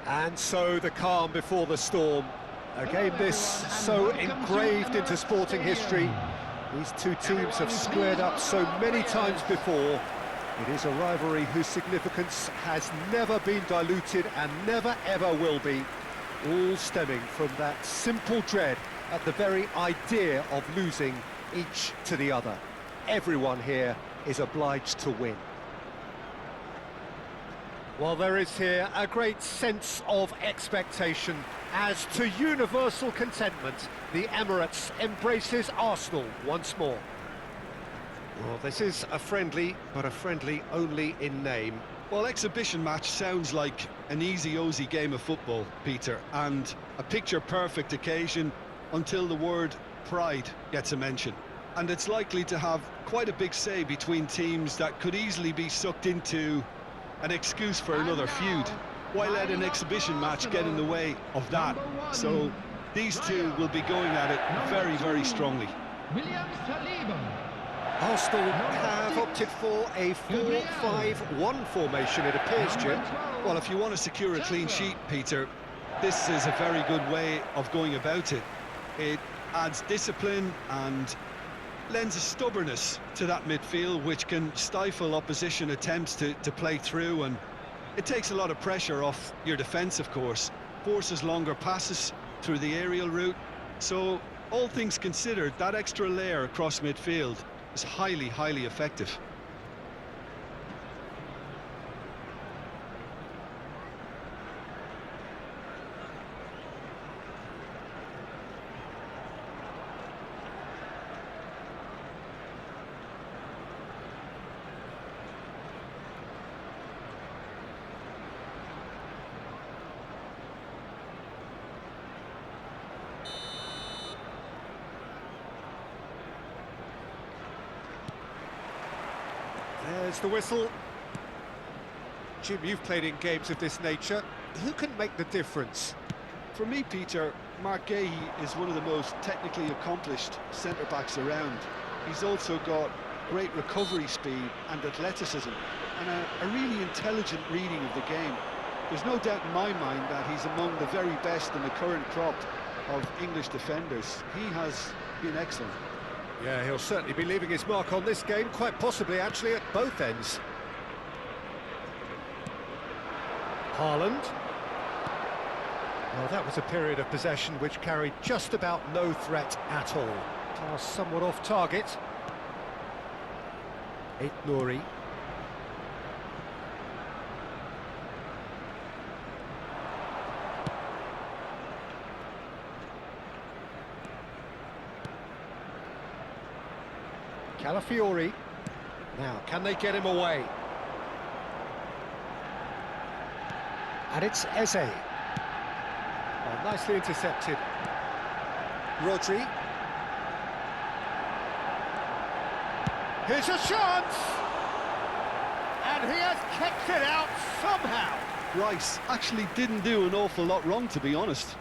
And so the calm before the storm. A game this so engraved into sporting history. These two teams have squared up so many times before. It is a rivalry whose significance has never been diluted and never ever will be. All stemming from that simple dread at the very idea of losing each to the other. Everyone here is obliged to win. Well, there is here a great sense of expectation as to universal contentment. The Emirates embraces Arsenal once more. Well, this is a friendly, but a friendly only in name. Well, exhibition match sounds like an easy-ozy game of football, Peter, and a picture-perfect occasion until the word pride gets a mention. And it's likely to have quite a big say between teams that could easily be sucked into an excuse for another feud. Why let an exhibition match get in the way of that? So these two will be going at it very, very strongly. Arsenal have opted for a 4-5-1 formation, it appears, Jim. Well, if you want to secure a clean sheet, Peter, this is a very good way of going about it. It adds discipline and lends a stubbornness to that midfield, which can stifle opposition attempts to play through, and it takes a lot of pressure off your defence, of course. Forces longer passes through the aerial route. So, all things considered, that extra layer across midfield is highly, highly effective. There's the whistle. Jim, you've played in games of this nature. Who can make the difference? For me, Peter, Mark Gahey is one of the most technically accomplished centre-backs around. He's also got great recovery speed and athleticism, and a really intelligent reading of the game. There's no doubt in my mind that he's among the very best in the current crop of English defenders. He has been excellent. Yeah, he'll certainly be leaving his mark on this game, quite possibly actually at both ends. Haaland. Well, that was a period of possession which carried just about no threat at all. Pass somewhat off target. Nouri. Calafiori. Now, can they get him away? And it's Eze. Oh, nicely intercepted. Rodri. Here's a chance! And he has kept it out somehow. Rice actually didn't do an awful lot wrong, to be honest.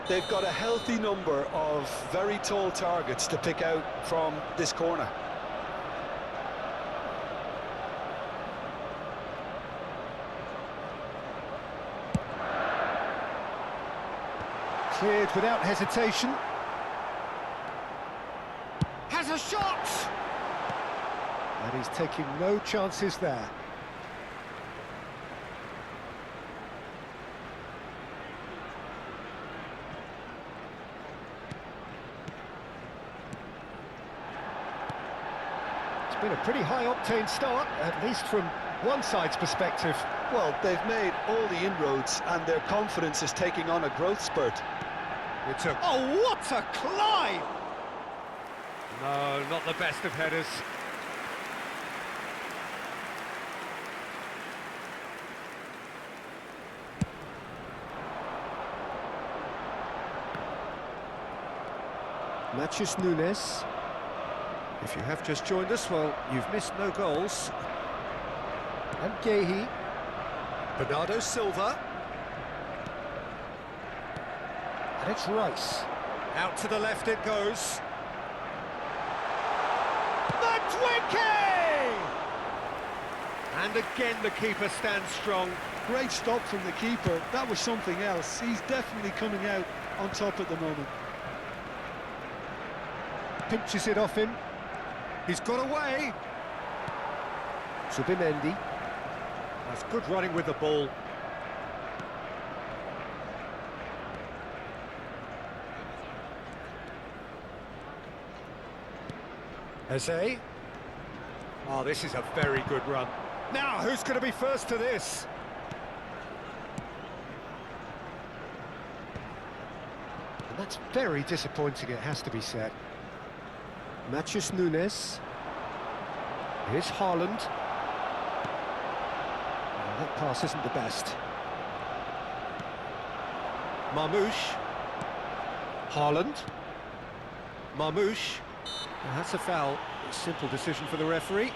They've got a healthy number of very tall targets to pick out from this corner. Cleared without hesitation. Has a shot! And he's taking no chances there. It's been a pretty high-octane start, at least from one side's perspective. Well, they've made all the inroads and their confidence is taking on a growth spurt. Oh, what a climb! No, not the best of headers. Matheus Nunes. If you have just joined us, well, you've missed no goals. And Gahey. Bernardo Silva. And it's Rice. Out to the left it goes. Madwicke! And again the keeper stands strong. Great stop from the keeper. That was something else. He's definitely coming out on top at the moment. Pinches it off him. He's got away. Subimendi. That's good running with the ball. Eze. Oh, this is a very good run. Now, who's going to be first to this? And that's very disappointing, it has to be said. Matheus Nunes. Here's Haaland. Oh, that pass isn't the best. Marmoush. Haaland. Marmoush. Well, that's a foul. A simple decision for the referee.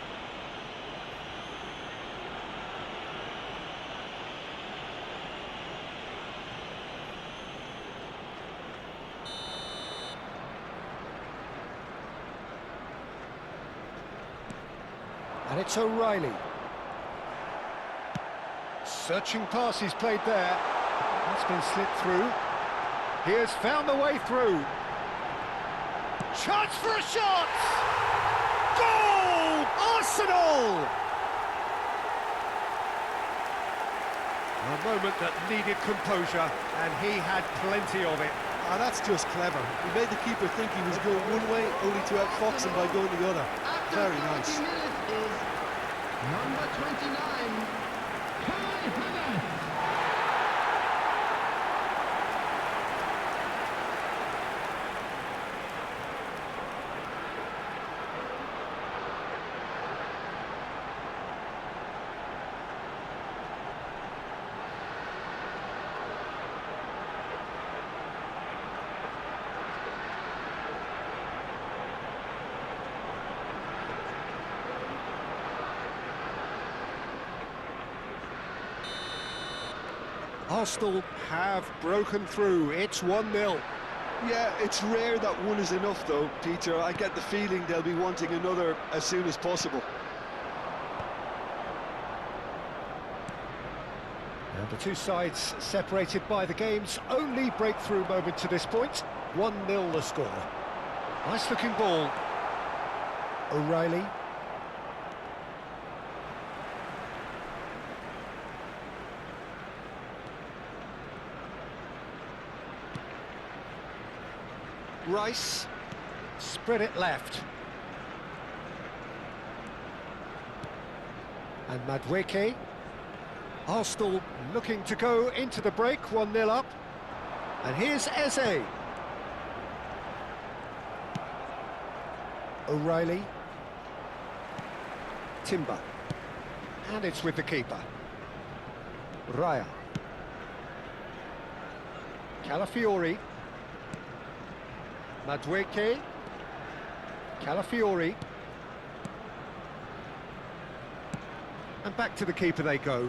And it's O'Reilly. Searching pass he's played there. That's been slipped through. He has found the way through. Chance for a shot! Goal! Arsenal! A moment that needed composure, and he had plenty of it. Ah, that's just clever. He made the keeper think he was going one way, only to outfox him by going the other. Very nice. Number 29, Kai Havertz. Arsenal have broken through. It's 1-0. Yeah, it's rare that one is enough though, Peter. I get the feeling they'll be wanting another as soon as possible. And the two sides separated by the game's only breakthrough moment to this point. 1-0 the score. Nice looking ball. O'Reilly. Rice, spread it left. And Madwicke. Arsenal looking to go into the break, 1-0 up. And here's Eze. O'Reilly. Timber. And it's with the keeper. Raya. Calafiori. Madwicke, Calafiori, and back to the keeper they go.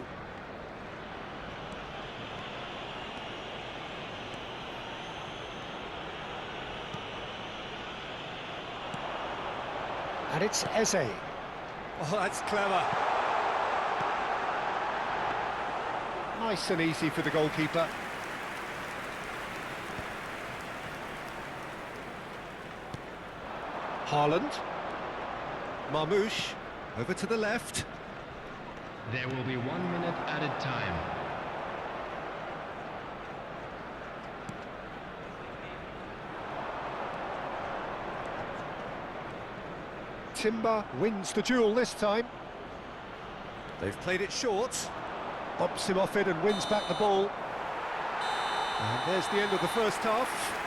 And it's Eze. Oh, that's clever. Nice and easy for the goalkeeper. Haaland. Marmoush, over to the left. There will be 1 minute added time. Timber wins the duel this time. They've played it short. Bumps him off it and wins back the ball. And there's the end of the first half.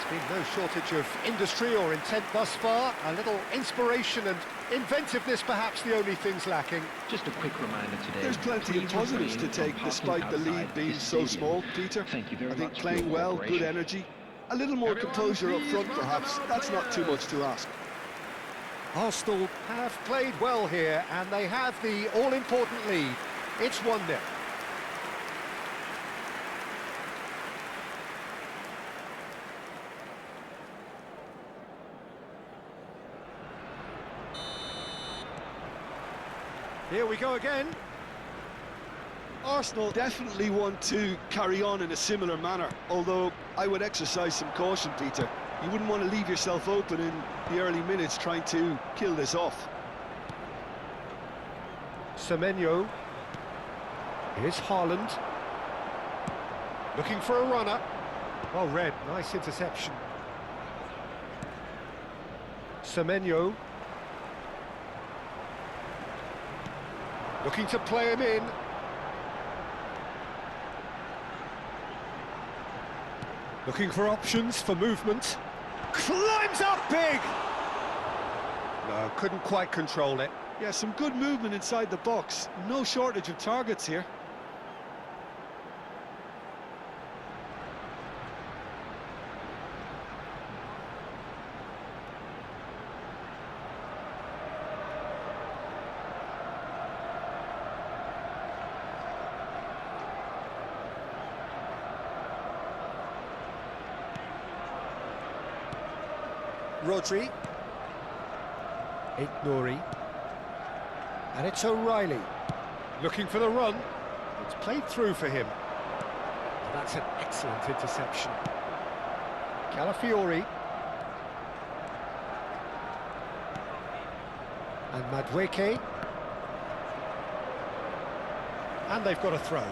Been no shortage of industry or intent thus far. A little inspiration and inventiveness, perhaps the only things lacking. Just a quick reminder today. There's plenty of positives to take despite the lead being so small, Peter. Thank you very I think much playing well, good energy. A little more composure up front, perhaps. That's not too much to ask. Arsenal have played well here, and they have the all-important lead. It's 1-0. Here we go again. Arsenal definitely want to carry on in a similar manner, although I would exercise some caution, Peter. You wouldn't want to leave yourself open in the early minutes trying to kill this off. Semenyo. Here's Haaland. Looking for a runner. Well read, nice interception. Semenyo. Looking to play him in. Looking for options for movement. Climbs up big! No, couldn't quite control it. Yeah, some good movement inside the box. No shortage of targets here. Rodri. Nouri. And it's O'Reilly. Looking for the run. It's played through for him. That's an excellent interception. Calafiori. And Madueke. And they've got a throw.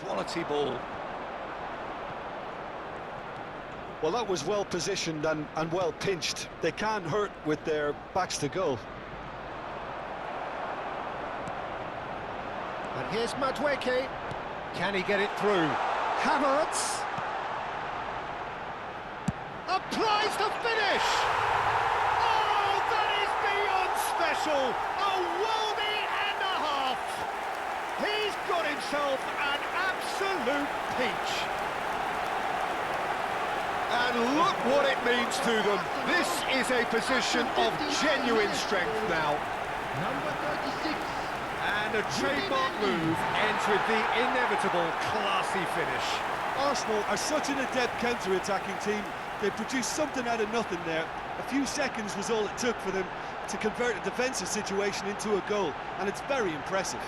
Quality ball. Well, that was well positioned and well pinched. They can't hurt with their backs to goal. And here's Madueke. Can he get it through? Havertz. Applies the finish! Oh, that is beyond special! A worldie and a half! He's got himself an absolute peach. And look what it means to them. This is a position of genuine strength now. Number 36. And a trademark move ends with the inevitable classy finish. Arsenal are such an adept counter-attacking team. They produced something out of nothing there. A few seconds was all it took for them to convert a defensive situation into a goal, and it's very impressive.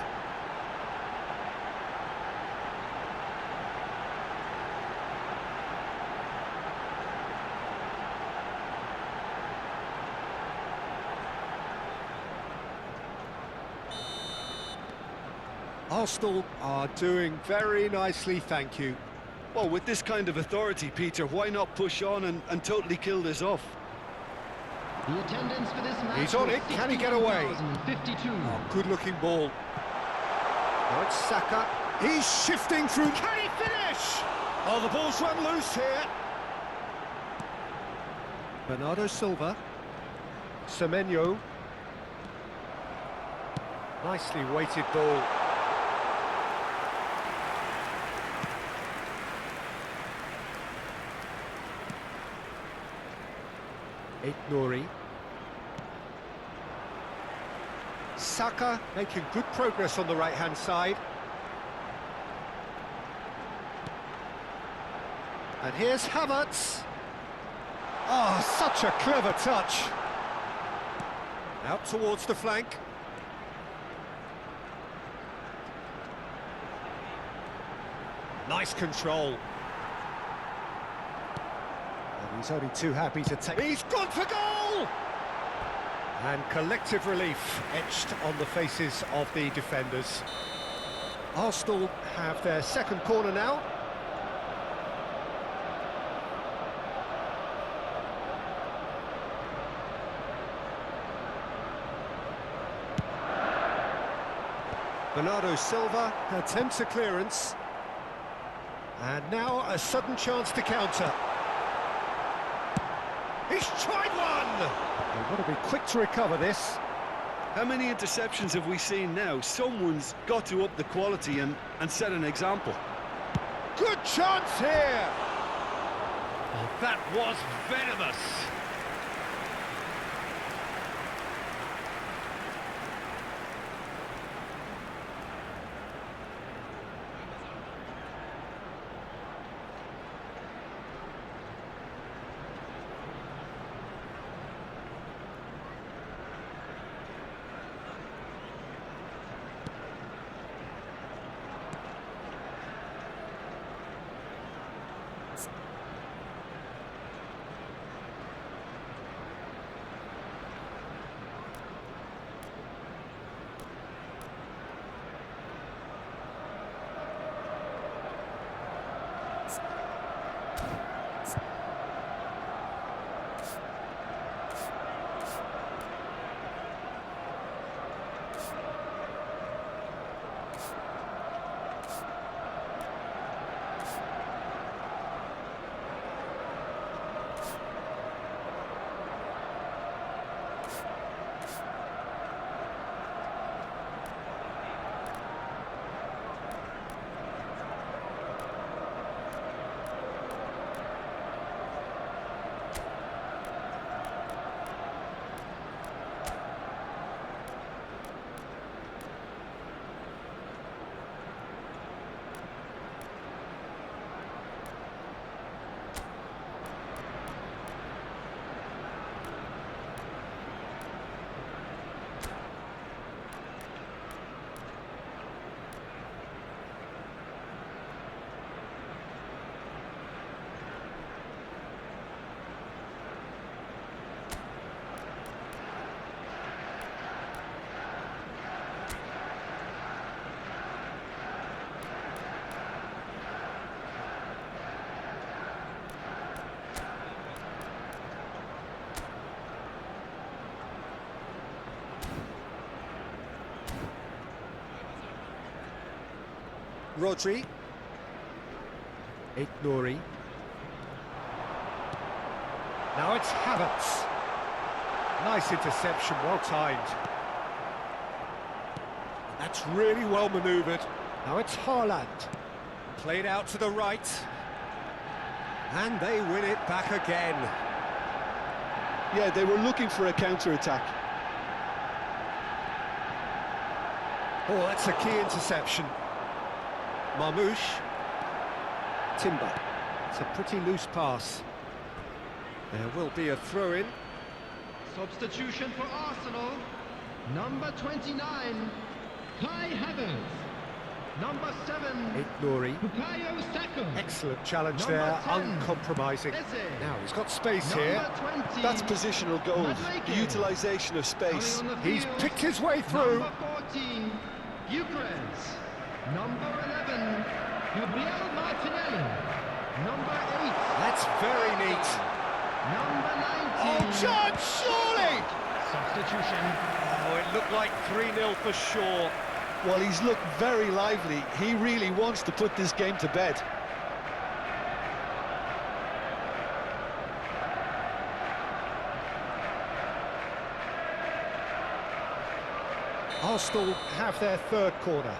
Arsenal are doing very nicely, thank you. Well, with this kind of authority, Peter, why not push on and totally kill this off? The attendance for this match. He's on it, can he get away? 52. Oh, good-looking ball. Now it's Saka. He's shifting through. Can he finish? Oh, the ball's run loose here. Bernardo Silva. Semenyo. Nicely weighted ball. Nouri. Saka making good progress on the right-hand side. And here's Havertz. Oh, such a clever touch. Out towards the flank. Nice control. He's only too happy to take... He's gone for goal! And collective relief etched on the faces of the defenders. Arsenal have their second corner now. Bernardo Silva attempts a clearance. And now a sudden chance to counter. He's tried one! They've got to be quick to recover this. How many interceptions have we seen now? Someone's got to up the quality and set an example. Good chance here! Oh, that was venomous. Rodri. Nouri. Now it's Havertz. Nice interception, well timed. That's really well manoeuvred. Now it's Haaland. Played out to the right. And they win it back again. Yeah, they were looking for a counter-attack. Oh, that's a key interception. Marmoush. Timber. It's a pretty loose pass. There will be a throw-in. Substitution for Arsenal. Number 29, Kai Havertz. Number 7, Nouri. Bukayo Saka. Excellent challenge Number there, 10, uncompromising. Eze. Now he's got space here. Number 20, That's positional gold, Madueke. the utilisation of space. Coming on the He's field, picked his way through. Number 14, Gyökeres. Number 11, Gabriel Martinelli. Number 8, That's very neat. number 19. Oh, John, surely! Substitution. Oh, it looked like 3-0 for sure. Well, he's looked very lively. He really wants to put this game to bed. Arsenal have their third corner.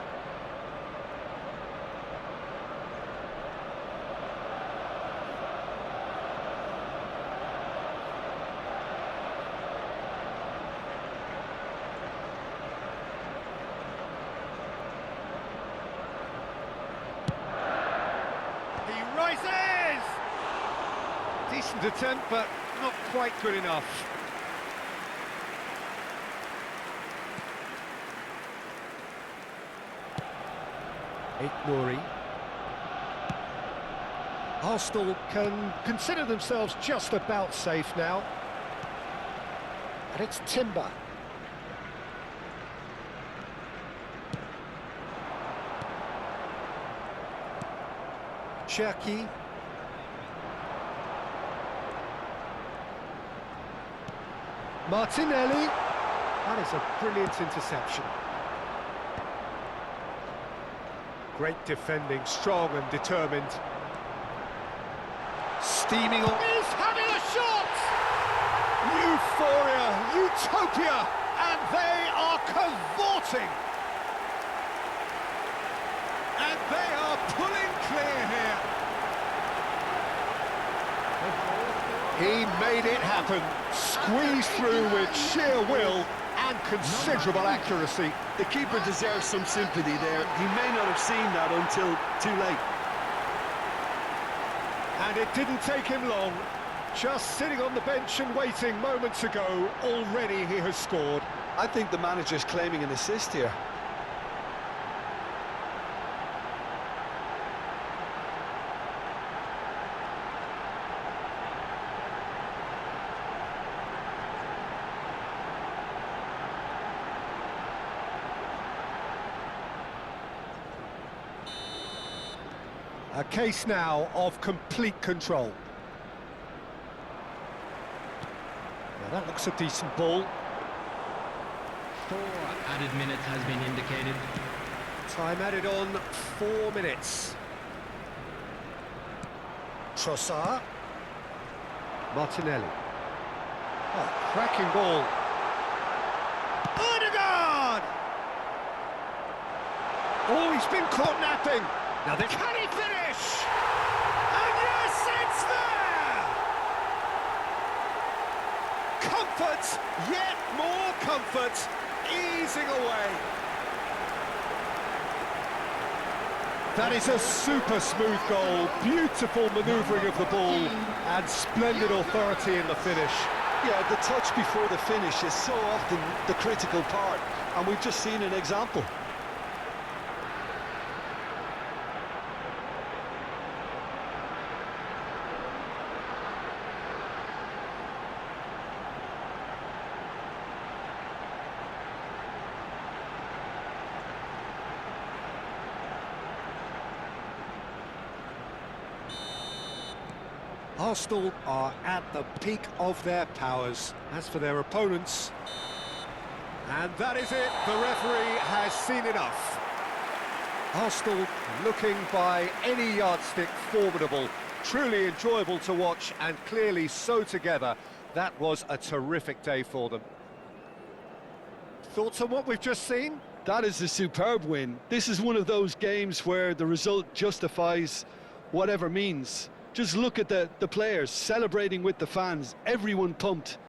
He rises! Decent attempt, but not quite good enough. Nouri. Arsenal can consider themselves just about safe now. And it's Timber. Cherki. Martinelli. That is a brilliant interception. Great defending, strong and determined. Steaming on. He's having a shot! Euphoria, utopia, and they are cavorting. And they are pulling clear here. He made it happen, squeezed through with sheer will and considerable accuracy. The keeper deserves some sympathy there. He may not have seen that until too late. And it didn't take him long. Just sitting on the bench and waiting moments ago, already he has scored. I think the manager's claiming an assist here. A case now of complete control. Now that looks a decent ball. 4 added minutes has been indicated. Time added on 4 minutes. Trossard. Martinelli. Oh, cracking ball. Odegaard! Oh, he's been caught napping. Now can he finish? And yes, it's there! Comfort, yet more comfort, easing away. That is a super smooth goal, beautiful manoeuvring of the ball, and splendid authority in the finish. Yeah, the touch before the finish is so often the critical part, and we've just seen an example. Arsenal are at the peak of their powers. As for their opponents, and that is it, the referee has seen enough. Arsenal looking by any yardstick formidable, truly enjoyable to watch and clearly so together. That was a terrific day for them. Thoughts on what we've just seen? That is a superb win. This is one of those games where the result justifies whatever means. Just look at the players celebrating with the fans, everyone pumped.